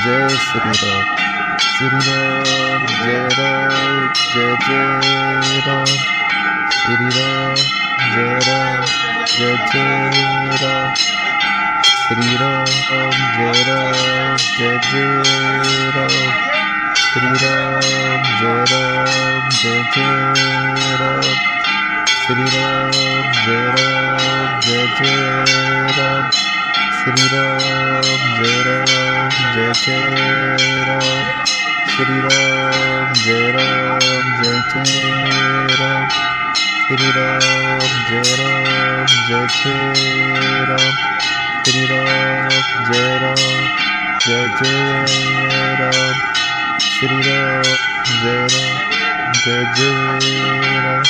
Jai Shri Ram Shri Ram Jai Ram Jai Jai Ram Shri Ram Jai Ram Jai Jai Ram Shri Ram Jai Ram Jai Jai Ram Shri Ram Jai Ram Jai Jai Ram Shri Ram Jai Ram Jai Jai Ram Shri Ram Jai Ram Jai Jai Ram Shri Ram Jai Ram Jai Jai Ram Shri Ram Jai Ram Jai Jai Ram Shri Ram Jai Ram Jai Jai Ram Shri Ram Jai Ram Jai Jai Ram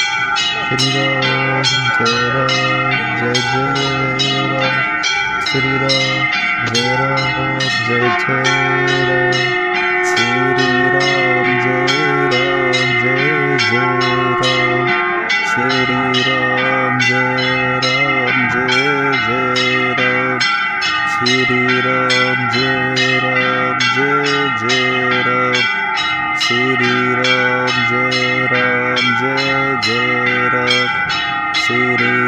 Shri Ram Jai Ram Jai Jai Ram Shri Ram Jai Ram Jai Jai Ram Shri Ram Jai Ram Jai Jai Ram Shri Ram Jai Ram Jai Jai Ram Shri Ram Jai Ram Jai Jai Ram Shri Ram Jai Ram Jai Jai Ram Shri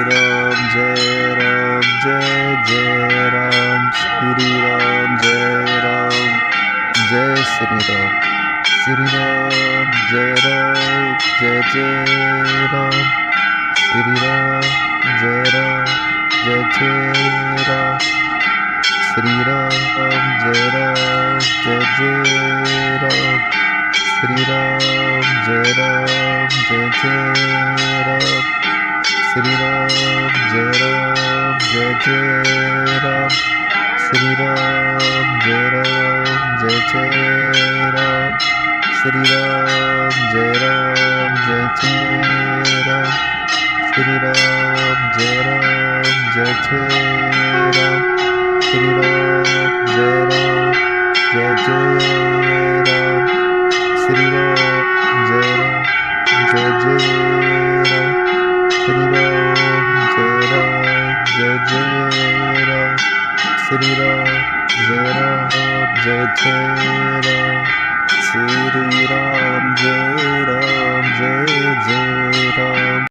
Ram Jai Ram Jai Jai Ram Shri Ram Jai Ram Jai Shri Ram Shri Ram Jai Ram Jai Jai Ram Shri Ram Jai Ram Jai Jai Ram Shri Ram Jai Ram Jai Jai Ram Shri Ram Jai Ram Jai Jai Ram Shri Ram Jai Ram Jai Jai Ram Shri Ram Jai Ram Jai Jai Ram Shri Ram Jai Ram Jai Jai Ram Shri Ram Jai Ram Jai Jai Ram Shri Ram Jai Ram Jai Jai Ram Shri Ram Jai Ram Jai Jai Ram Shri Ram Jai Ram Jai Jai Ram Shri Ram Jai Ram Jai Jai Ram Shri Ram Jai Ram Jai Jai Ram